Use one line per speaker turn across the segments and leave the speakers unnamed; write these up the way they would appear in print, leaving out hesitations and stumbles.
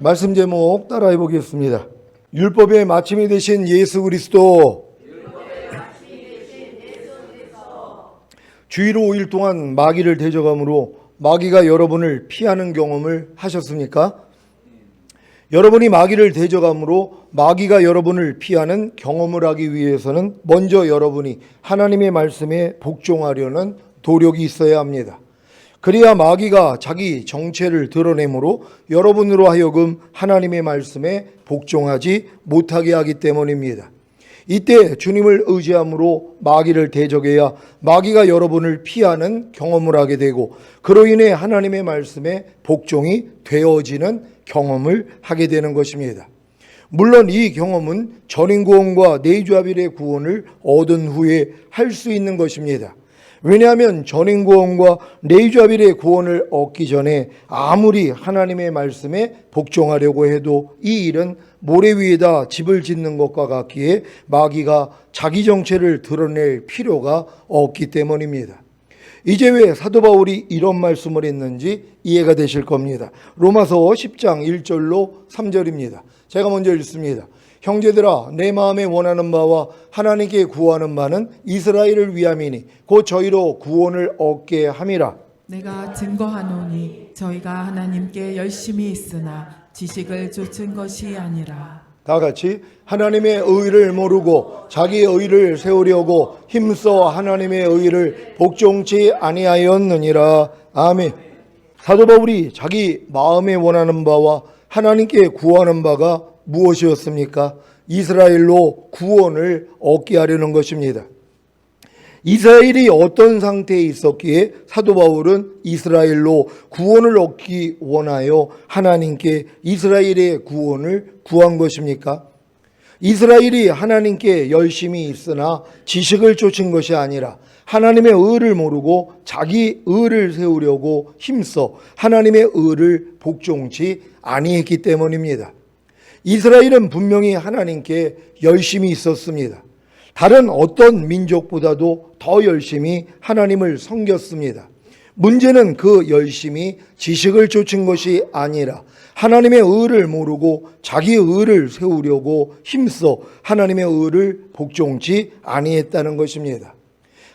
말씀 제목 따라해 보겠습니다. 율법의 마침이 되신 예수 그리스도. 주일로 5일 동안 마귀를 대적함으로 마귀가 여러분을 피하는 경험을 하셨습니까? 여러분이 마귀를 대적함으로 마귀가 여러분을 피하는 경험을 하기 위해서는 먼저 여러분이 하나님의 말씀에 복종하려는 노력이 있어야 합니다. 그래야 마귀가 자기 정체를 드러내므로 여러분으로 하여금 하나님의 말씀에 복종하지 못하게 하기 때문입니다. 이때 주님을 의지함으로 마귀를 대적해야 마귀가 여러분을 피하는 경험을 하게 되고, 그로 인해 하나님의 말씀에 복종이 되어지는 경험을 하게 되는 것입니다. 물론 이 경험은 전인구원과 내주합일의 구원을 얻은 후에 할 수 있는 것입니다. 왜냐하면 전인구원과 내주합일의 구원을 얻기 전에 아무리 하나님의 말씀에 복종하려고 해도 이 일은 모래 위에다 집을 짓는 것과 같기에 마귀가 자기 정체를 드러낼 필요가 없기 때문입니다. 이제 왜 사도 바울이 이런 말씀을 했는지 이해가 되실 겁니다. 로마서 10장 1절로 3절입니다. 제가 먼저 읽습니다. 형제들아, 내 마음에 원하는 바와 하나님께 구하는 바는 이스라엘을 위함이니 곧 저희로 구원을 얻게 함이라.
내가 증거하노니 저희가 하나님께 열심히 있으나 지식을 좇은 것이 아니라.
다 같이 하나님의 의를 모르고 자기의 의를 세우려고 힘써 하나님의 의를 복종치 아니하였느니라. 아멘. 사도 바울이 자기 마음에 원하는 바와 하나님께 구하는 바가 무엇이었습니까? 이스라엘로 구원을 얻게 하려는 것입니다. 이스라엘이 어떤 상태에 있었기에 사도 바울은 이스라엘로 구원을 얻기 원하여 하나님께 이스라엘의 구원을 구한 것입니까? 이스라엘이 하나님께 열심히 있으나 지식을 좇은 것이 아니라 하나님의 의를 모르고 자기 의를 세우려고 힘써 하나님의 의를 복종치 아니했기 때문입니다. 이스라엘은 분명히 하나님께 열심히 있었습니다. 다른 어떤 민족보다도 더 열심히 하나님을 섬겼습니다. 문제는 그 열심히 지식을 좇은 것이 아니라 하나님의 의를 모르고 자기 의를 세우려고 힘써 하나님의 의를 복종치 아니했다는 것입니다.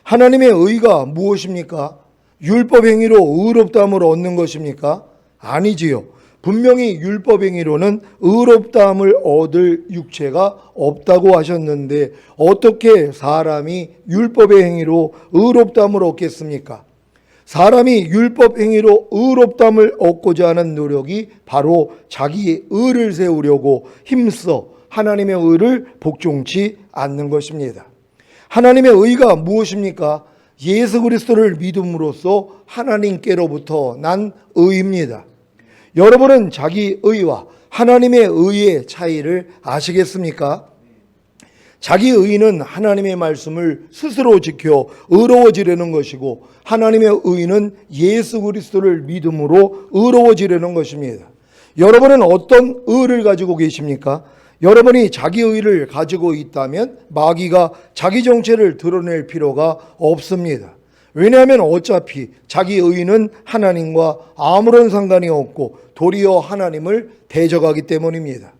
하나님의 의가 무엇입니까? 율법 행위로 의롭다함을 얻는 것입니까? 아니지요. 분명히 율법 행위로는 의롭다함을 얻을 육체가 없다고 하셨는데 어떻게 사람이 율법의 행위로 의롭다함을 얻겠습니까? 사람이 율법 행위로 의롭다함을 얻고자 하는 노력이 바로 자기의 의를 세우려고 힘써 하나님의 의를 복종치 않는 것입니다. 하나님의 의가 무엇입니까? 예수 그리스도를 믿음으로써 하나님께로부터 난 의입니다. 여러분은 자기 의와 하나님의 의의 차이를 아시겠습니까? 자기 의는 하나님의 말씀을 스스로 지켜 의로워지려는 것이고, 하나님의 의는 예수 그리스도를 믿음으로 의로워지려는 것입니다. 여러분은 어떤 의를 가지고 계십니까? 여러분이 자기 의를 가지고 있다면 마귀가 자기 정체를 드러낼 필요가 없습니다. 왜냐하면 어차피 자기 의는 하나님과 아무런 상관이 없고 도리어 하나님을 대적하기 때문입니다.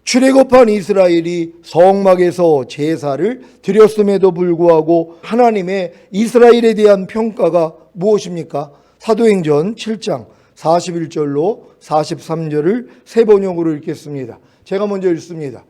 출애굽한 이스라엘이 성막에서 제사를 드렸음에도 불구하고 하나님의 이스라엘에 대한 평가가 무엇입니까? 사도행전 7장 41절로 43절을 세 번역으로 읽겠습니다. 제가 먼저 읽습니다.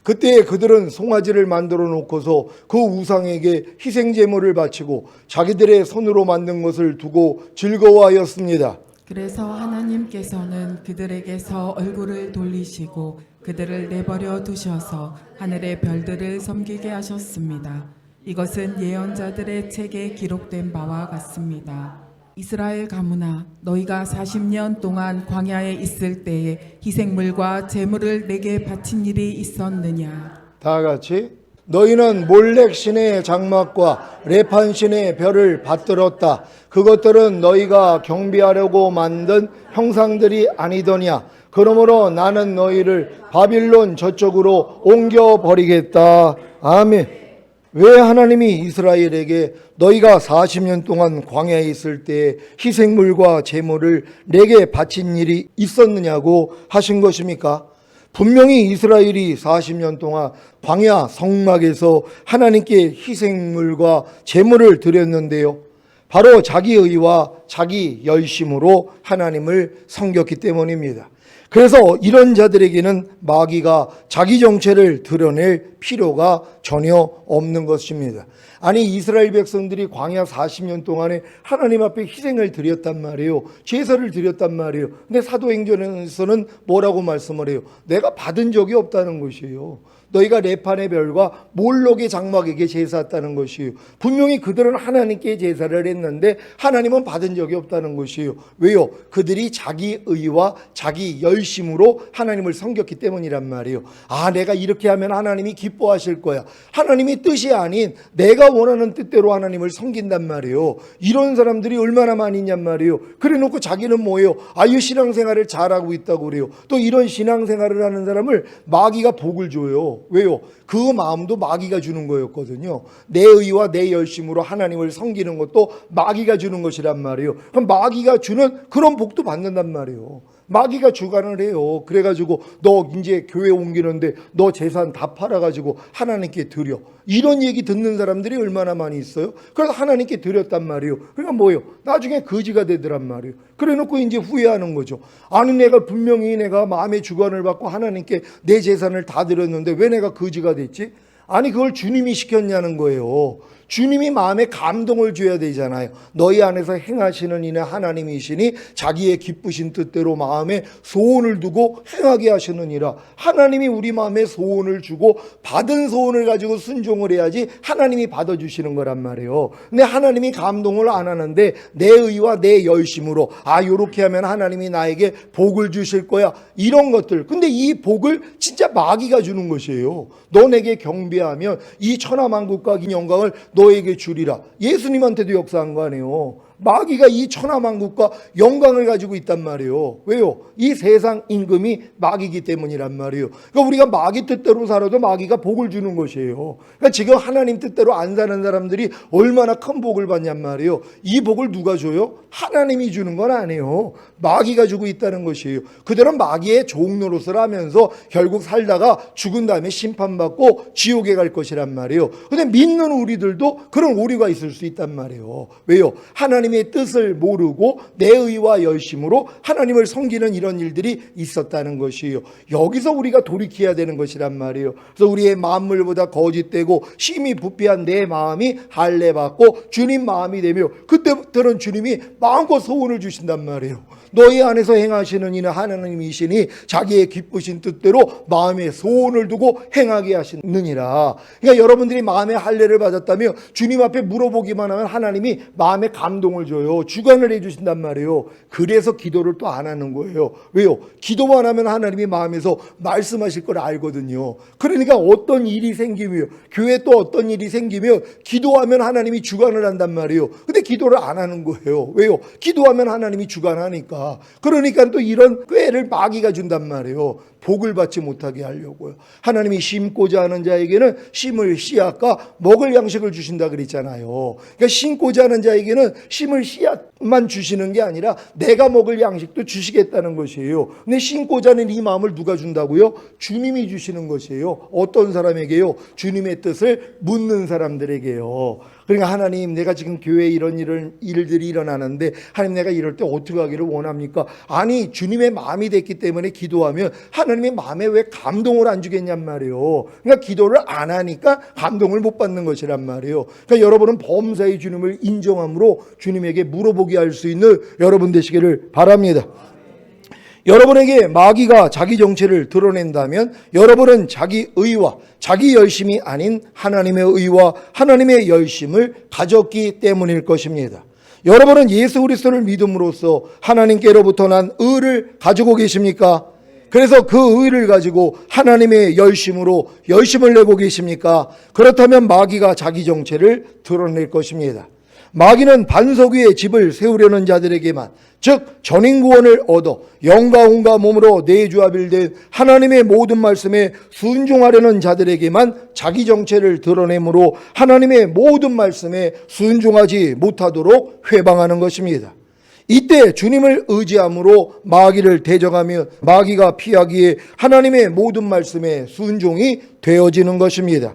그때 그들은 송아지를 만들어 놓고서 그 우상에게 희생제물을 바치고 자기들의 손으로 만든 것을 두고 즐거워하였습니다.
그래서 하나님께서는 그들에게서 얼굴을 돌리시고 그들을 내버려 두셔서 하늘의 별들을 섬기게 하셨습니다. 이것은 예언자들의 책에 기록된 바와 같습니다. 이스라엘 가문아, 너희가 40년 동안 광야에 있을 때에 희생물과 제물을 내게 바친 일이 있었느냐?
다 같이 너희는 몰렉 신의 장막과 레판 신의 별을 받들었다. 그것들은 너희가 경배하려고 만든 형상들이 아니더냐? 그러므로 나는 너희를 바빌론 저쪽으로 옮겨버리겠다. 아멘. 왜 하나님이 이스라엘에게 너희가 40년 동안 광야에 있을 때 희생물과 제물을 내게 바친 일이 있었느냐고 하신 것입니까? 분명히 이스라엘이 40년 동안 광야 성막에서 하나님께 희생물과 제물을 드렸는데요. 바로 자기 의와 자기 열심으로 하나님을 섬겼기 때문입니다. 그래서 이런 자들에게는 마귀가 자기 정체를 드러낼 필요가 전혀 없는 것입니다. 아니, 이스라엘 백성들이 광야 40년 동안에 하나님 앞에 희생을 드렸단 말이에요. 제사를 드렸단 말이에요. 근데 사도행전에서는 뭐라고 말씀을 해요? 내가 받은 적이 없다는 것이에요. 너희가 레판의 별과 몰록의 장막에게 제사했다는 것이에요. 분명히 그들은 하나님께 제사를 했는데 하나님은 받은 적이 없다는 것이에요. 왜요? 그들이 자기 의와 자기 열심으로 하나님을 섬겼기 때문이란 말이에요. 아, 내가 이렇게 하면 하나님이 기뻐하실 거야. 하나님이 뜻이 아닌 내가 원하는 뜻대로 하나님을 섬긴단 말이에요. 이런 사람들이 얼마나 많이 있냔 말이에요. 그래 놓고 자기는 뭐예요? 아유, 신앙생활을 잘하고 있다고 그래요. 또 이런 신앙생활을 하는 사람을 마귀가 복을 줘요. 왜요? 그 마음도 마귀가 주는 거였거든요. 내 의와 내 열심으로 하나님을 섬기는 것도 마귀가 주는 것이란 말이에요. 그럼 마귀가 주는 그런 복도 받는단 말이에요. 마귀가 주관을 해요. 그래가지고 너 이제 교회 옮기는데 너 재산 다 팔아가지고 하나님께 드려. 이런 얘기 듣는 사람들이 얼마나 많이 있어요? 그래서 하나님께 드렸단 말이에요. 그러니까 뭐예요? 나중에 거지가 되더란 말이에요. 그래 놓고 이제 후회하는 거죠. 아니, 내가 분명히 내가 마음의 주관을 받고 하나님께 내 재산을 다 드렸는데 왜 내가 거지가 됐지? 아니, 그걸 주님이 시켰냐는 거예요. 주님이 마음에 감동을 줘야 되잖아요. 너희 안에서 행하시는 이는 하나님이시니 자기의 기쁘신 뜻대로 마음에 소원을 두고 행하게 하시느니라. 하나님이 우리 마음에 소원을 주고 받은 소원을 가지고 순종을 해야지 하나님이 받아주시는 거란 말이에요. 근데 하나님이 감동을 안 하는데 내 의와 내 열심으로 요렇게 하면 하나님이 나에게 복을 주실 거야, 이런 것들. 근데 이 복을 진짜 마귀가 주는 것이에요. 너 내게 경배하면 이 천하만국과 이 영광을 너에게 주리라. 예수님한테도 역사한 거 아니에요. 마귀가 이 천하만국과 영광을 가지고 있단 말이에요. 왜요? 이 세상 임금이 마귀이기 때문이란 말이에요. 그러니까 우리가 마귀 뜻대로 살아도 마귀가 복을 주는 것이에요. 그러니까 지금 하나님 뜻대로 안 사는 사람들이 얼마나 큰 복을 받냔 말이에요. 이 복을 누가 줘요? 하나님이 주는 건 아니에요. 마귀가 주고 있다는 것이에요. 그들은 마귀의 종노릇을 하면서 결국 살다가 죽은 다음에 심판받고 지옥에 갈 것이란 말이에요. 근데 믿는 우리들도 그런 오류가 있을 수 있단 말이에요. 왜요? 하나님의 뜻을 모르고 내 의와 열심으로 하나님을 섬기는 이런 일들이 있었다는 것이에요. 여기서 우리가 돌이켜야 되는 것이란 말이에요. 그래서 우리의 만물보다 거짓되고 심히 부패한 내 마음이 할례받고 주님 마음이 되며, 그때부터는 주님이 마음껏 소원을 주신단 말이에요. 너희 안에서 행하시는 이는 하나님이시니 자기의 기쁘신 뜻대로 마음에 소원을 두고 행하게 하시느니라. 그러니까 여러분들이 마음의 할례를 받았다며 주님 앞에 물어보기만 하면 하나님이 마음에 감동을 줘요. 주관을 해주신단 말이에요. 그래서 기도를 또 안 하는 거예요. 왜요? 기도만 하면 하나님이 마음에서 말씀하실 걸 알거든요. 그러니까 어떤 일이 생기며, 교회에 또 어떤 일이 생기며 기도하면 하나님이 주관을 한단 말이에요. 근데 기도를 안 하는 거예요. 왜요? 기도하면 하나님이 주관하니까. 그러니까 또 이런 꾀를 마귀가 준단 말이에요. 복을 받지 못하게 하려고요. 하나님이 심고자 하는 자에게는 심을 씨앗과 먹을 양식을 주신다 그랬잖아요. 그러니까 심고자 하는 자에게는 심을 씨앗만 주시는 게 아니라 내가 먹을 양식도 주시겠다는 것이에요. 근데 심고자 하는 이 마음을 누가 준다고요? 주님이 주시는 것이에요. 어떤 사람에게요? 주님의 뜻을 묻는 사람들에게요. 그러니까 하나님, 내가 지금 교회에 이런 일들이 일어나는데 하나님, 내가 이럴 때 어떻게 하기를 원합니까? 아니, 주님의 마음이 됐기 때문에 기도하면 하나님의 마음에 왜 감동을 안 주겠냔 말이에요. 그러니까 기도를 안 하니까 감동을 못 받는 것이란 말이에요. 그러니까 여러분은 범사의 주님을 인정함으로 주님에게 물어보게 할 수 있는 여러분 되시기를 바랍니다. 여러분에게 마귀가 자기 정체를 드러낸다면 여러분은 자기 의와 자기 열심이 아닌 하나님의 의와 하나님의 열심을 가졌기 때문일 것입니다. 여러분은 예수 그리스도를 믿음으로써 하나님께로부터 난 의를 가지고 계십니까? 그래서 그 의를 가지고 하나님의 열심으로 열심을 내고 계십니까? 그렇다면 마귀가 자기 정체를 드러낼 것입니다. 마귀는 반석 위에 집을 세우려는 자들에게만, 즉 전인구원을 얻어 영과 혼과 몸으로 내주합일된 하나님의 모든 말씀에 순종하려는 자들에게만 자기 정체를 드러내므로 하나님의 모든 말씀에 순종하지 못하도록 회방하는 것입니다. 이때 주님을 의지함으로 마귀를 대적하며 마귀가 피하기에 하나님의 모든 말씀에 순종이 되어지는 것입니다.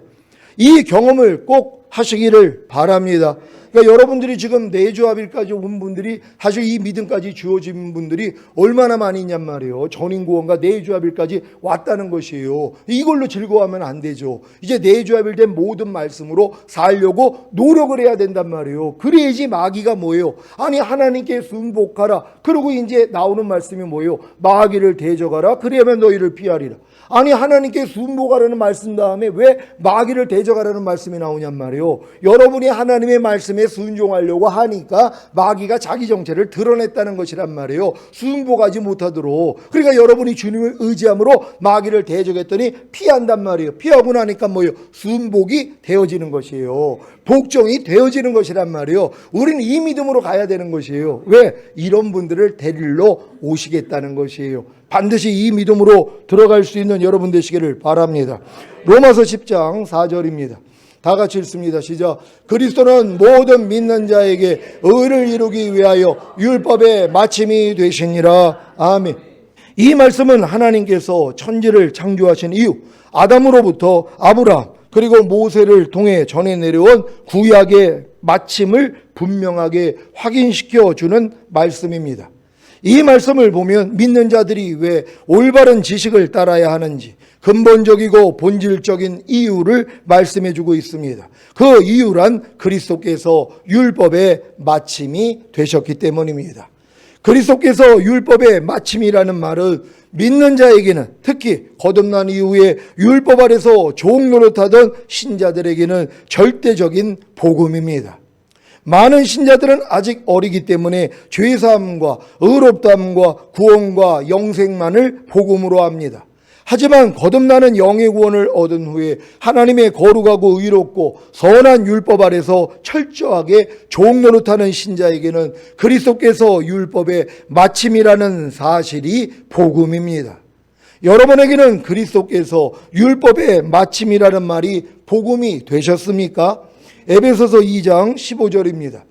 이 경험을 꼭 하시기를 바랍니다. 그러니까 여러분들이 지금 내주합일까지 온 분들이, 사실 이 믿음까지 주어진 분들이 얼마나 많이 있냔 말이에요. 전인구원과 내주합일까지 왔다는 것이에요. 이걸로 즐거워하면 안 되죠. 이제 내주합일된 모든 말씀으로 살려고 노력을 해야 된단 말이에요. 그래야지 마귀가 뭐예요? 아니 하나님께 순복하라. 그리고 이제 나오는 말씀이 뭐예요? 마귀를 대적하라. 그래야만 너희를 피하리라. 아니 하나님께 순복하라는 말씀 다음에 왜 마귀를 대적하라는 말씀이 나오냔 말이에요. 여러분이 하나님의 말씀에 순종하려고 하니까 마귀가 자기 정체를 드러냈다는 것이란 말이에요. 순복하지 못하도록. 그러니까 여러분이 주님을 의지함으로 마귀를 대적했더니 피한단 말이에요. 피하고 나니까 뭐예요? 순복이 되어지는 것이에요. 복종이 되어지는 것이란 말이에요. 우리는 이 믿음으로 가야 되는 것이에요. 왜? 이런 분들을 데리러 오시겠다는 것이에요. 반드시 이 믿음으로 들어갈 수 있는 여러분 되시기를 바랍니다. 로마서 10장 4절입니다. 다 같이 읽습니다. 시작. 그리스도는 모든 믿는 자에게 의를 이루기 위하여 율법의 마침이 되시니라. 아멘. 이 말씀은 하나님께서 천지를 창조하신 이후 아담으로부터 아브라함 그리고 모세를 통해 전해 내려온 구약의 마침을 분명하게 확인시켜 주는 말씀입니다. 이 말씀을 보면 믿는 자들이 왜 올바른 지식을 따라야 하는지 근본적이고 본질적인 이유를 말씀해 주고 있습니다. 그 이유란 그리스도께서 율법의 마침이 되셨기 때문입니다. 그리스도께서 율법의 마침이라는 말은 믿는 자에게는, 특히 거듭난 이후에 율법 아래서 종 노릇하던 신자들에게는 절대적인 복음입니다. 많은 신자들은 아직 어리기 때문에 죄사함과 의롭다함과 구원과 영생만을 복음으로 합니다. 하지만 거듭나는 영의 구원을 얻은 후에 하나님의 거룩하고 의롭고 선한 율법 아래서 철저하게 종노릇하는 신자에게는 그리스도께서 율법의 마침이라는 사실이 복음입니다. 여러분에게는 그리스도께서 율법의 마침이라는 말이 복음이 되셨습니까? 에베소서 2장 15절입니다.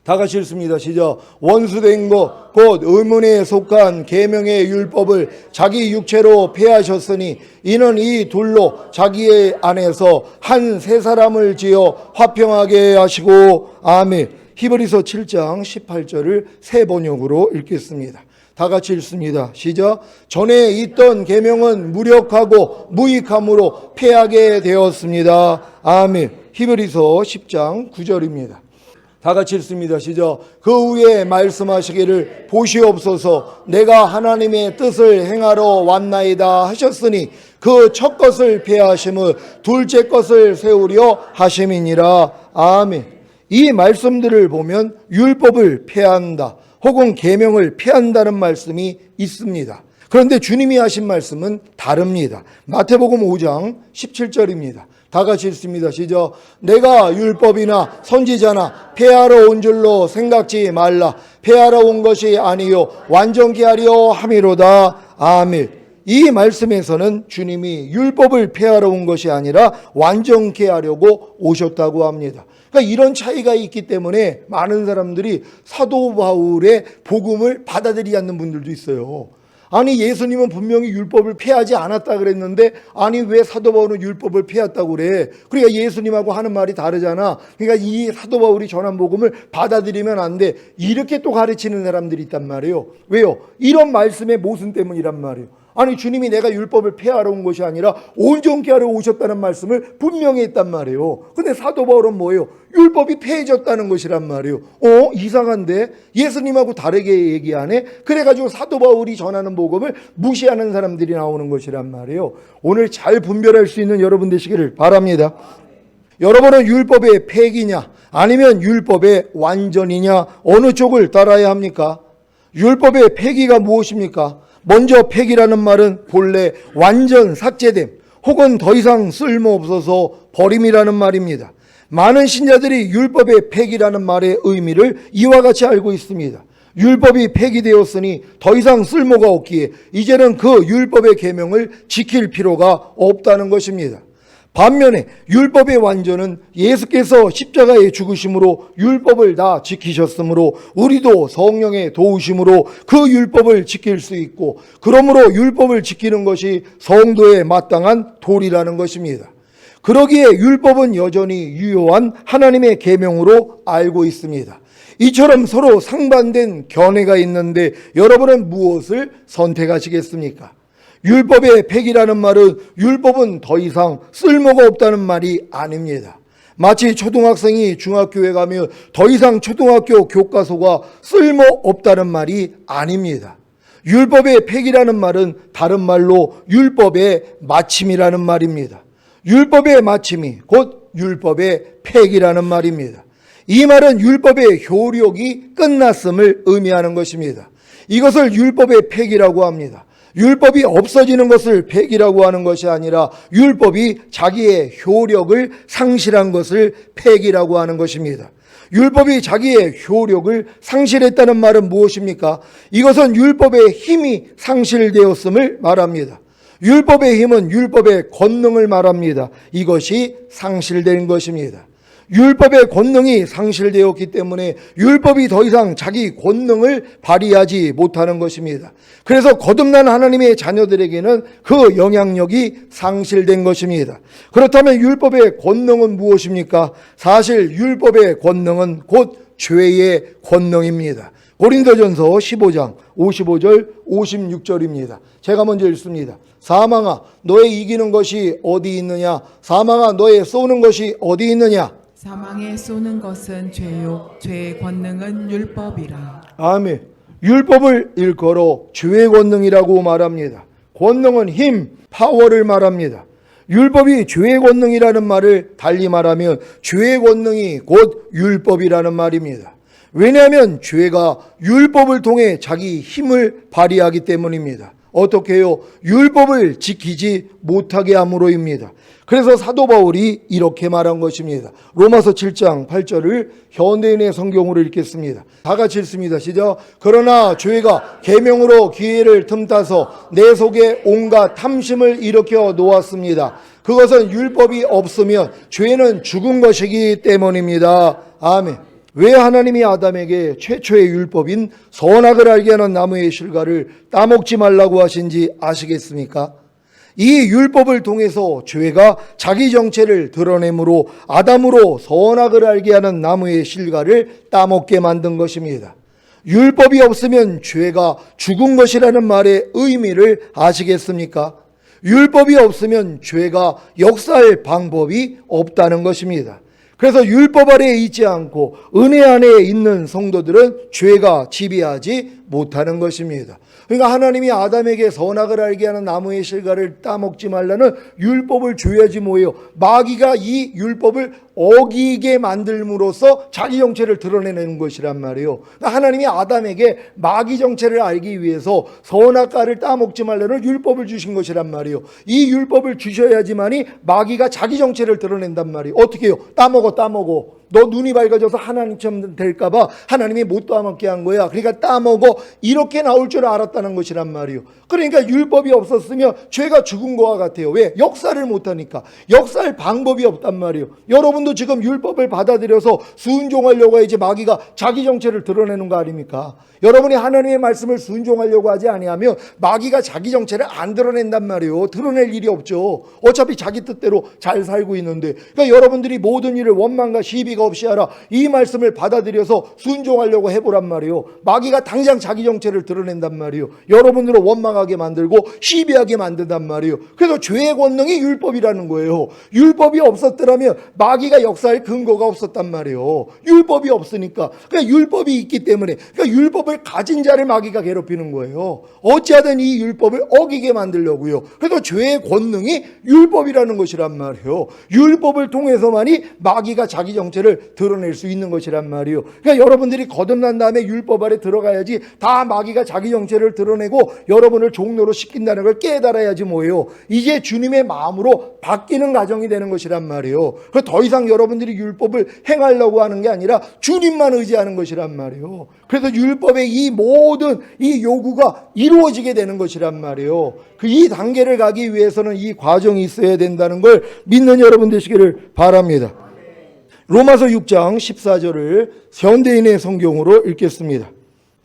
다 같이 읽습니다. 시작. 원수된 것 곧 의문에 속한 계명의 율법을 자기 육체로 폐하셨으니 이는 이 둘로 자기의 안에서 한 세 사람을 지어 화평하게 하시고. 아멘. 히브리서 7장 18절을 새 번역으로 읽겠습니다. 다 같이 읽습니다. 시작. 전에 있던 계명은 무력하고 무익함으로 폐하게 되었습니다. 아멘. 히브리서 10장 9절입니다. 다 같이 읽습니다. 시작. 그 후에 말씀하시기를 보시옵소서 내가 하나님의 뜻을 행하러 왔나이다 하셨으니 그 첫 것을 폐하심은 둘째 것을 세우려 하심이니라. 아멘. 이 말씀들을 보면 율법을 폐한다 혹은 계명을 폐한다는 말씀이 있습니다. 그런데 주님이 하신 말씀은 다릅니다. 마태복음 5장 17절입니다. 다 같이 읽습니다. 시작. 내가 율법이나 선지자나 폐하러 온 줄로 생각지 말라. 폐하러 온 것이 아니요 완전케 하려 함이로다. 아멘. 이 말씀에서는 주님이 율법을 폐하러 온 것이 아니라 완전케 하려고 오셨다고 합니다. 그러니까 이런 차이가 있기 때문에 많은 사람들이 사도 바울의 복음을 받아들이지 않는 분들도 있어요. 아니 예수님은 분명히 율법을 폐하지 않았다 그랬는데 아니 왜 사도 바울은 율법을 폐했다고 그래? 그러니까 예수님하고 하는 말이 다르잖아. 그러니까 이 사도 바울이 전한 복음을 받아들이면 안 돼. 이렇게 또 가르치는 사람들이 있단 말이에요. 왜요? 이런 말씀의 모순 때문이란 말이에요. 아니 주님이 내가 율법을 폐하러 온 것이 아니라 온전케 하러 오셨다는 말씀을 분명히 했단 말이에요. 근데 사도 바울은 뭐예요? 율법이 폐해졌다는 것이란 말이에요. 이상한데 예수님하고 다르게 얘기하네. 그래가지고 사도 바울이 전하는 복음을 무시하는 사람들이 나오는 것이란 말이에요. 오늘 잘 분별할 수 있는 여러분 되시기를 바랍니다. 여러분은 율법의 폐기냐 아니면 율법의 완전이냐 어느 쪽을 따라야 합니까? 율법의 폐기가 무엇입니까? 먼저 폐기라는 말은 본래 완전 삭제됨 혹은 더 이상 쓸모없어서 버림이라는 말입니다. 많은 신자들이 율법의 폐기라는 말의 의미를 이와 같이 알고 있습니다. 율법이 폐기되었으니 더 이상 쓸모가 없기에 이제는 그 율법의 계명을 지킬 필요가 없다는 것입니다. 반면에 율법의 완전은 예수께서 십자가에 죽으심으로 율법을 다 지키셨으므로 우리도 성령의 도우심으로 그 율법을 지킬 수 있고, 그러므로 율법을 지키는 것이 성도의 마땅한 도리라는 것입니다. 그러기에 율법은 여전히 유효한 하나님의 계명으로 알고 있습니다. 이처럼 서로 상반된 견해가 있는데 여러분은 무엇을 선택하시겠습니까? 율법의 폐기라는 말은 율법은 더 이상 쓸모가 없다는 말이 아닙니다. 마치 초등학생이 중학교에 가면 더 이상 초등학교 교과서가 쓸모없다는 말이 아닙니다. 율법의 폐기라는 말은 다른 말로 율법의 마침이라는 말입니다. 율법의 마침이 곧 율법의 폐기라는 말입니다. 이 말은 율법의 효력이 끝났음을 의미하는 것입니다. 이것을 율법의 폐기라고 합니다. 율법이 없어지는 것을 폐기라고 하는 것이 아니라 율법이 자기의 효력을 상실한 것을 폐기라고 하는 것입니다. 율법이 자기의 효력을 상실했다는 말은 무엇입니까? 이것은 율법의 힘이 상실되었음을 말합니다. 율법의 힘은 율법의 권능을 말합니다. 이것이 상실된 것입니다. 율법의 권능이 상실되었기 때문에 율법이 더 이상 자기 권능을 발휘하지 못하는 것입니다. 그래서 거듭난 하나님의 자녀들에게는 그 영향력이 상실된 것입니다. 그렇다면 율법의 권능은 무엇입니까? 사실 율법의 권능은 곧 죄의 권능입니다. 고린도전서 15장 55절 56절입니다. 제가 먼저 읽습니다. 사망아 너의 이기는 것이 어디 있느냐? 사망아 너의 쏘는 것이 어디 있느냐?
사망에 쏘는 것은 죄요 죄의 권능은 율법이라.
아멘. 율법을 일컬어 죄의 권능이라고 말합니다. 권능은 힘, 파워를 말합니다. 율법이 죄의 권능이라는 말을 달리 말하면 죄의 권능이 곧 율법이라는 말입니다. 왜냐하면 죄가 율법을 통해 자기 힘을 발휘하기 때문입니다. 어떻게 해요? 율법을 지키지 못하게 함으로입니다. 그래서 사도 바울이 이렇게 말한 것입니다. 로마서 7장 8절을 현대인의 성경으로 읽겠습니다. 다 같이 읽습니다. 시작. 그러나 죄가 계명으로 기회를 틈타서 내 속에 온갖 탐심을 일으켜 놓았습니다. 그것은 율법이 없으면 죄는 죽은 것이기 때문입니다. 아멘. 왜 하나님이 아담에게 최초의 율법인 선악을 알게 하는 나무의 실과를 따먹지 말라고 하신지 아시겠습니까? 이 율법을 통해서 죄가 자기 정체를 드러내므로 아담으로 선악을 알게 하는 나무의 실과를 따먹게 만든 것입니다. 율법이 없으면 죄가 죽은 것이라는 말의 의미를 아시겠습니까? 율법이 없으면 죄가 역사할 방법이 없다는 것입니다. 그래서 율법 아래에 있지 않고 은혜 안에 있는 성도들은 죄가 지배하지 못하는 것입니다. 그러니까 하나님이 아담에게 선악을 알게 하는 나무의 실과를 따먹지 말라는 율법을 줘야지 뭐예요? 마귀가 이 율법을 어기게 만들므로써 자기 정체를 드러내는 것이란 말이에요. 그러니까 하나님이 아담에게 마귀 정체를 알기 위해서 선악과를 따먹지 말라는 율법을 주신 것이란 말이에요. 이 율법을 주셔야지만이 마귀가 자기 정체를 드러낸단 말이에요. 어떻게 해요? 따먹어. 너 눈이 밝아져서 하나님처럼 될까봐 하나님이 못 따먹게 한 거야. 그러니까 따먹어. 이렇게 나올 줄 알았다는 것이란 말이에요. 그러니까 율법이 없었으면 죄가 죽은 거와 같아요. 왜? 역사를 못하니까. 역사할 방법이 없단 말이에요. 여러분도 지금 율법을 받아들여서 순종하려고 해야지 마귀가 자기 정체를 드러내는 거 아닙니까? 여러분이 하나님의 말씀을 순종하려고 하지 아니하면 마귀가 자기 정체를 안 드러낸단 말이에요. 드러낼 일이 없죠. 어차피 자기 뜻대로 잘 살고 있는데. 그러니까 여러분들이 모든 일을 원망과 시비가 없이 하라. 이 말씀을 받아들여서 순종하려고 해보란 말이에요. 마귀가 당장 자기 정체를 드러낸단 말이에요. 여러분들을 원망하게 만들고 시비하게 만든단 말이에요. 그래서 죄의 권능이 율법이라는 거예요. 율법이 없었더라면 마귀가 역사할 근거가 없었단 말이에요. 율법이 없으니까. 그러니까 율법이 있기 때문에. 그러니까 율법을 가진 자를 마귀가 괴롭히는 거예요. 어찌하든 이 율법을 어기게 만들려고요. 그래서 죄의 권능이 율법이라는 것이란 말이에요. 율법을 통해서만이 마귀가 자기 정체를 정체를 드러낼 수 있는 것이란 말이에요. 그러니까 여러분들이 거듭난 다음에 율법 아래 들어가야지 다 마귀가 자기 정체를 드러내고 여러분을 종로로 시킨다는 걸 깨달아야지 뭐예요. 이제 주님의 마음으로 바뀌는 과정이 되는 것이란 말이에요. 더 이상 여러분들이 율법을 행하려고 하는 게 아니라 주님만 의지하는 것이란 말이에요. 그래서 율법의 이 모든 이 요구가 이루어지게 되는 것이란 말이에요. 이 단계를 가기 위해서는 이 과정이 있어야 된다는 걸 믿는 여러분 되시기를 바랍니다. 로마서 6장 14절을 현대인의 성경으로 읽겠습니다.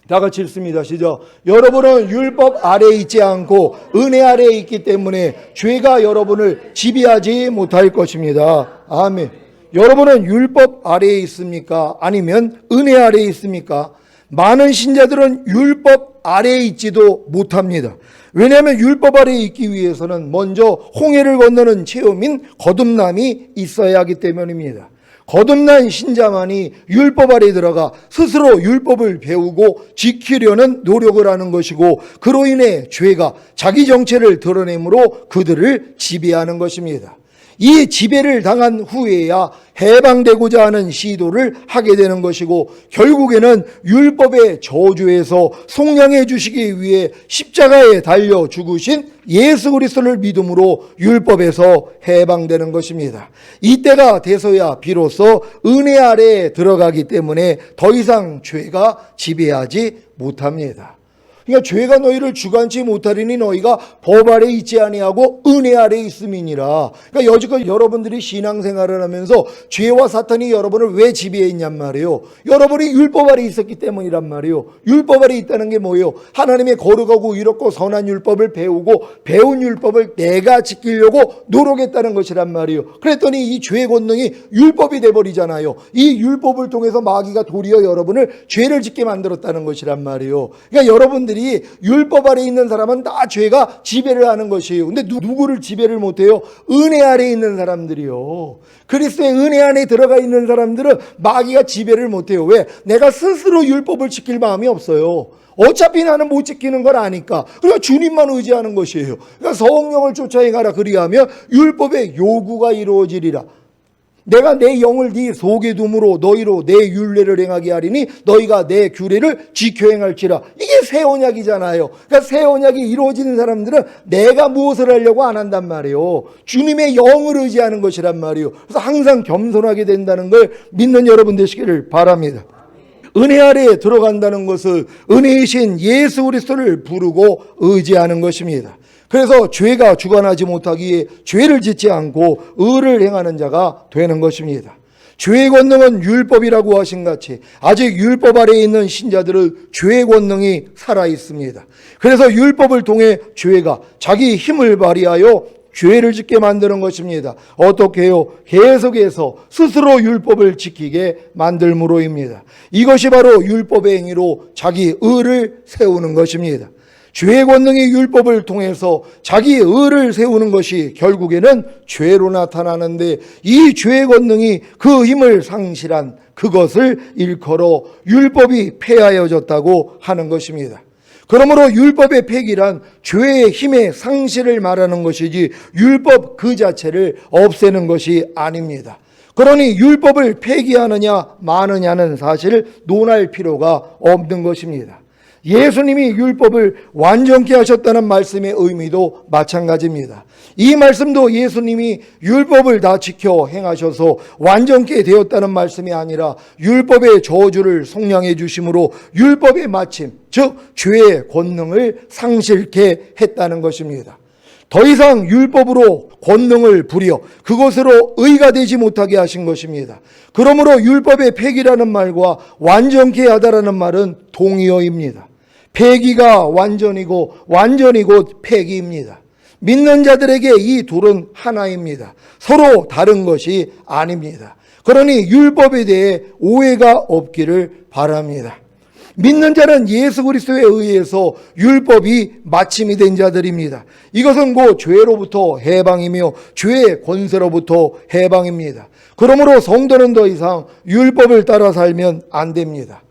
다 같이 읽습니다. 시작. 여러분은 율법 아래에 있지 않고 은혜 아래에 있기 때문에 죄가 여러분을 지배하지 못할 것입니다. 아멘. 여러분은 율법 아래에 있습니까? 아니면 은혜 아래에 있습니까? 많은 신자들은 율법 아래에 있지도 못합니다. 왜냐하면 율법 아래에 있기 위해서는 먼저 홍해를 건너는 체험인 거듭남이 있어야 하기 때문입니다. 거듭난 신자만이 율법 아래에 들어가 스스로 율법을 배우고 지키려는 노력을 하는 것이고, 그로 인해 죄가 자기 정체를 드러내므로 그들을 지배하는 것입니다. 이 지배를 당한 후에야 해방되고자 하는 시도를 하게 되는 것이고, 결국에는 율법의 저주에서 속량해 주시기 위해 십자가에 달려 죽으신 예수 그리스도를 믿음으로 율법에서 해방되는 것입니다. 이때가 돼서야 비로소 은혜 아래에 들어가기 때문에 더 이상 죄가 지배하지 못합니다. 그러니까 죄가 너희를 주관치 못하리니 너희가 법 아래 있지 아니하고 은혜 아래 있음이니라. 그러니까 여지껏 여러분들이 신앙생활을 하면서 죄와 사탄이 여러분을 왜 지배했냔 말이에요. 여러분이 율법 아래 있었기 때문이란 말이에요. 율법 아래 있다는 게 뭐예요? 하나님의 거룩하고 의롭고 선한 율법을 배우고 배운 율법을 내가 지키려고 노력했다는 것이란 말이에요. 그랬더니 이 죄의 권능이 율법이 돼버리잖아요. 이 율법을 통해서 마귀가 도리어 여러분을 죄를 짓게 만들었다는 것이란 말이에요. 그러니까 여러분들이 율법 아래 있는 사람은 다 죄가 지배를 하는 것이에요. 근데 누구를 지배를 못해요? 은혜 아래 있는 사람들이요. 그리스도의 은혜 안에 들어가 있는 사람들은 마귀가 지배를 못해요. 왜? 내가 스스로 율법을 지킬 마음이 없어요. 어차피 나는 못 지키는 걸 아니까. 그러니까 주님만 의지하는 것이에요. 그러니까 성령을 쫓아 행하라 그리하면 율법의 요구가 이루어지리라. 내가 내 영을 네 속에 둠으로 너희로 내 율례를 행하게 하리니 너희가 내 규례를 지켜 행할지라. 이게 새 언약이잖아요. 그러니까 새 언약이 이루어지는 사람들은 내가 무엇을 하려고 안 한단 말이에요. 주님의 영을 의지하는 것이란 말이에요. 그래서 항상 겸손하게 된다는 걸 믿는 여러분 되시기를 바랍니다. 은혜 아래에 들어간다는 것은 은혜이신 예수 그리스도를 부르고 의지하는 것입니다. 그래서 죄가 주관하지 못하기에 죄를 짓지 않고 의를 행하는 자가 되는 것입니다. 죄의 권능은 율법이라고 하신 같이 아직 율법 아래에 있는 신자들은 죄의 권능이 살아 있습니다. 그래서 율법을 통해 죄가 자기 힘을 발휘하여 죄를 짓게 만드는 것입니다. 어떻게 해요? 계속해서 스스로 율법을 지키게 만들므로입니다. 이것이 바로 율법의 행위로 자기 의를 세우는 것입니다. 죄의 권능이 율법을 통해서 자기 의를 세우는 것이 결국에는 죄로 나타나는데, 이 죄의 권능이 그 힘을 상실한 그것을 일컬어 율법이 폐하여졌다고 하는 것입니다. 그러므로 율법의 폐기란 죄의 힘의 상실을 말하는 것이지 율법 그 자체를 없애는 것이 아닙니다. 그러니 율법을 폐기하느냐 마느냐는 사실 논할 필요가 없는 것입니다. 예수님이 율법을 완전케 하셨다는 말씀의 의미도 마찬가지입니다. 이 말씀도 예수님이 율법을 다 지켜 행하셔서 완전케 되었다는 말씀이 아니라 율법의 저주를 속량해 주심으로 율법의 마침, 즉 죄의 권능을 상실케 했다는 것입니다. 더 이상 율법으로 권능을 부려 그것으로 의가 되지 못하게 하신 것입니다. 그러므로 율법의 폐기라는 말과 완전케 하다라는 말은 동의어입니다. 폐기가 완전이고 완전이 곧 폐기입니다. 믿는 자들에게 이 둘은 하나입니다. 서로 다른 것이 아닙니다. 그러니 율법에 대해 오해가 없기를 바랍니다. 믿는 자는 예수 그리스도에 의해서 율법이 마침이 된 자들입니다. 이것은 곧 죄로부터 해방이며 죄의 권세로부터 해방입니다. 그러므로 성도는 더 이상 율법을 따라 살면 안 됩니다.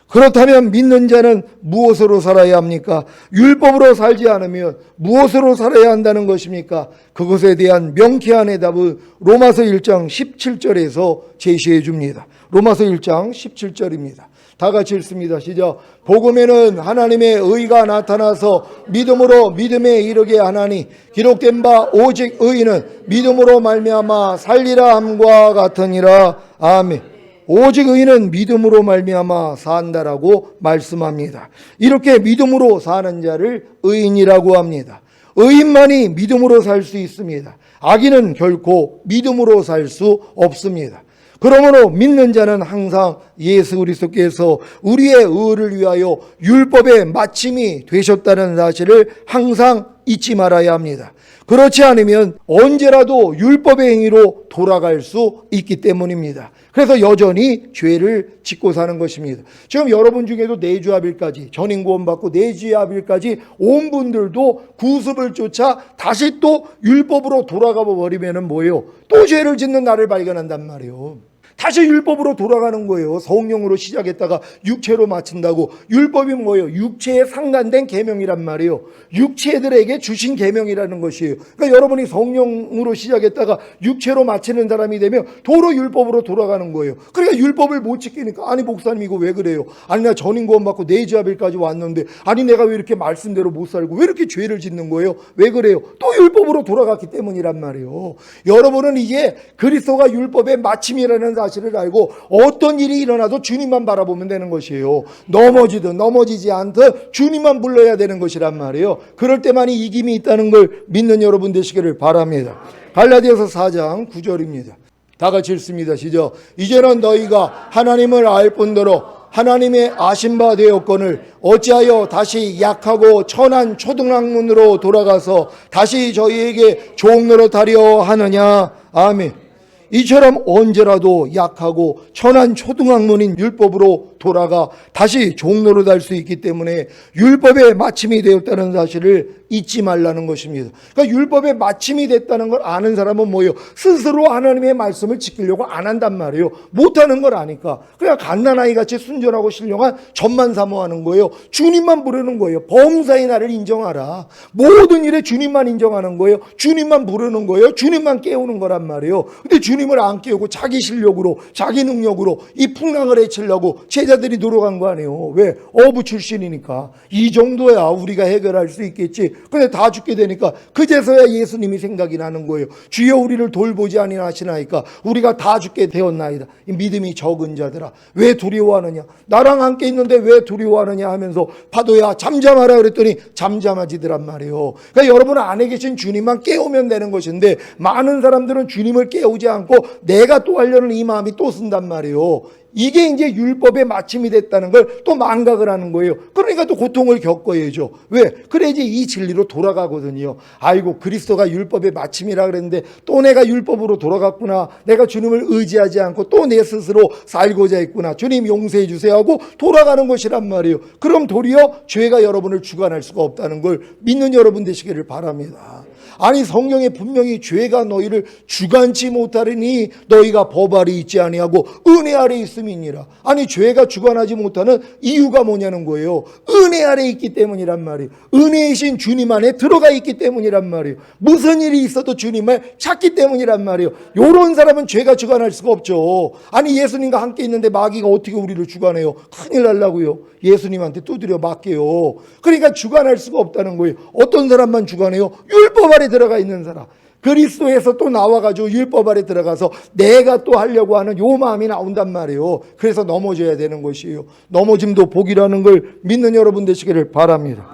그렇다면 믿는 자는 무엇으로 살아야 합니까? 율법으로 살지 않으면 무엇으로 살아야 한다는 것입니까? 그것에 대한 명쾌한 해답은 로마서 1장 17절에서 제시해 줍니다. 로마서 1장 17절입니다. 다 같이 읽습니다. 시작. 복음에는 하나님의 의가 나타나서 믿음으로 믿음에 이르게 하나니 기록된 바 오직 의인은 믿음으로 말미암아 살리라 함과 같으니라. 아멘. 오직 의인은 믿음으로 말미암아 산다라고 말씀합니다. 이렇게 믿음으로 사는 자를 의인이라고 합니다. 의인만이 믿음으로 살 수 있습니다. 악인은 결코 믿음으로 살 수 없습니다. 그러므로 믿는 자는 항상 예수 그리스도께서 우리의 의를 위하여 율법의 마침이 되셨다는 사실을 항상 잊지 말아야 합니다. 그렇지 않으면 언제라도 율법의 행위로 돌아갈 수 있기 때문입니다. 그래서 여전히 죄를 짓고 사는 것입니다. 지금 여러분 중에도 내주합일까지 전인 구원받고 내주합일까지 온 분들도 구습을 쫓아 다시 또 율법으로 돌아가 버리면 뭐예요? 또 죄를 짓는 나를 발견한단 말이에요. 다시 율법으로 돌아가는 거예요. 성령으로 시작했다가 육체로 마친다고. 율법이 뭐예요? 육체에 상관된 계명이란 말이에요. 육체들에게 주신 계명이라는 것이에요. 그러니까 여러분이 성령으로 시작했다가 육체로 마치는 사람이 되면 도로 율법으로 돌아가는 거예요. 그러니까 율법을 못 지키니까 아니 목사님 이거 왜 그래요? 아니 나 전인 구원 받고 내주합일까지 왔는데 아니 내가 왜 이렇게 말씀대로 못 살고 왜 이렇게 죄를 짓는 거예요? 왜 그래요? 또 율법으로 돌아갔기 때문이란 말이에요. 여러분은 이제 그리스도가 율법의 마침이라는 사실을 알고 어떤 일이 일어나도 주님만 바라보면 되는 것이에요. 넘어지든 넘어지지 않든 주님만 불러야 되는 것이란 말이에요. 그럴 때만이 이김이 있다는 걸 믿는 여러분 되시기를 바랍니다. 갈라디아서 4장 9절입니다. 다 같이 읽습니다. 시작. 이제는 너희가 하나님을 알 뿐더러 하나님의 아신 바 되었거늘 어찌하여 다시 약하고 천한 초등학문으로 돌아가서 다시 저희에게 종노릇하려 하느냐. 아멘. 이처럼 언제라도 약하고 천한 초등학문인 율법으로 돌아가 다시 종노릇 할 수 있기 때문에 율법의 마침이 되었다는 사실을 잊지 말라는 것입니다. 그러니까 율법의 마침이 됐다는 걸 아는 사람은 뭐예요? 스스로 하나님의 말씀을 지키려고 안 한단 말이에요. 못하는 걸 아니까. 그냥 갓난아이 같이 순전하고 신령한 젖만 사모하는 거예요. 주님만 부르는 거예요. 범사의 나를 인정하라. 모든 일에 주님만 인정하는 거예요. 주님만 부르는 거예요. 주님만 깨우는 거란 말이에요. 근데 주님을 안 깨우고 자기 실력으로 자기 능력으로 이 풍랑을 헤치려고 제자들이 노력한 거 아니에요. 왜? 어부 출신이니까. 이 정도야 우리가 해결할 수 있겠지. 근데 다 죽게 되니까 그제서야 예수님이 생각이 나는 거예요. 주여 우리를 돌보지 아니하시나이까 우리가 다 죽게 되었나이다. 이 믿음이 적은 자들아 왜 두려워하느냐. 나랑 함께 있는데 왜 두려워하느냐 하면서 파도야 잠잠하라 그랬더니 잠잠하지더란 말이에요. 그러니까 여러분 안에 계신 주님만 깨우면 되는 것인데 많은 사람들은 주님을 깨우지 않고 내가 또 하려는 이 마음이 또 쓴단 말이에요. 이게 이제 율법의 마침이 됐다는 걸 또 망각을 하는 거예요. 그러니까 또 고통을 겪어야죠. 왜? 그래야지 이 진리로 돌아가거든요. 아이고 그리스도가 율법의 마침이라 그랬는데 또 내가 율법으로 돌아갔구나. 내가 주님을 의지하지 않고 또 내 스스로 살고자 했구나. 주님 용서해 주세요 하고 돌아가는 것이란 말이에요. 그럼 도리어 죄가 여러분을 주관할 수가 없다는 걸 믿는 여러분 되시기를 바랍니다. 아니 성경에 분명히 죄가 너희를 주관치 못하리니 너희가 법 아래 있지 아니하고 은혜 아래 있음이니라. 아니 죄가 주관하지 못하는 이유가 뭐냐는 거예요. 은혜 아래 있기 때문이란 말이에요. 은혜이신 주님 안에 들어가 있기 때문이란 말이에요. 무슨 일이 있어도 주님을 찾기 때문이란 말이에요. 요런 사람은 죄가 주관할 수가 없죠. 아니 예수님과 함께 있는데 마귀가 어떻게 우리를 주관해요? 큰일 날라고요. 예수님한테 두드려 맞게요. 그러니까 주관할 수가 없다는 거예요. 어떤 사람만 주관해요? 율법 아래 들어가 있는 사람. 그리스도에서 또 나와가지고 율법 아래 들어가서 내가 또 하려고 하는 요 마음이 나온단 말이에요. 그래서 넘어져야 되는 것이에요. 넘어짐도 복이라는 걸 믿는 여러분 되시기를 바랍니다.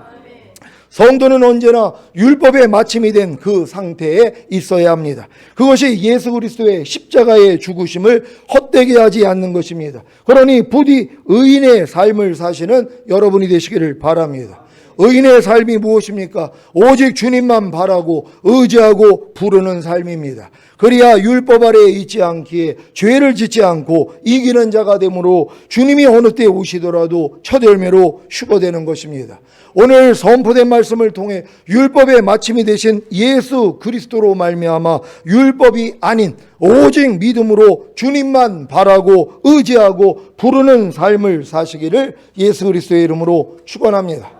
성도는 언제나 율법의 마침이 된 그 상태에 있어야 합니다. 그것이 예수 그리스도의 십자가의 죽으심을 헛되게 하지 않는 것입니다. 그러니 부디 의인의 삶을 사시는 여러분이 되시기를 바랍니다. 의인의 삶이 무엇입니까? 오직 주님만 바라고 의지하고 부르는 삶입니다. 그래야 율법 아래에 있지 않기에 죄를 짓지 않고 이기는 자가 되므로 주님이 어느 때 오시더라도 첫 열매로 휴거되는 것입니다. 오늘 선포된 말씀을 통해 율법의 마침이 되신 예수 그리스도로 말미암아 율법이 아닌 오직 믿음으로 주님만 바라고 의지하고 부르는 삶을 사시기를 예수 그리스도의 이름으로 축원합니다.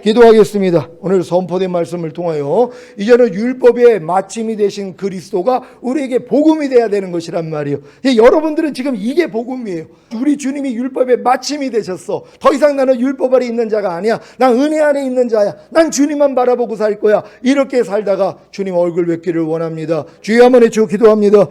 기도하겠습니다. 오늘 선포된 말씀을 통하여 이제는 율법의 마침이 되신 그리스도가 우리에게 복음이 돼야 되는 것이란 말이에요. 여러분들은 지금 이게 복음이에요. 우리 주님이 율법의 마침이 되셨어. 더 이상 나는 율법 아래 있는 자가 아니야. 난 은혜 안에 있는 자야. 난 주님만 바라보고 살 거야. 이렇게 살다가 주님 얼굴 뵙기를 원합니다. 주여 한번 외치고 기도합니다.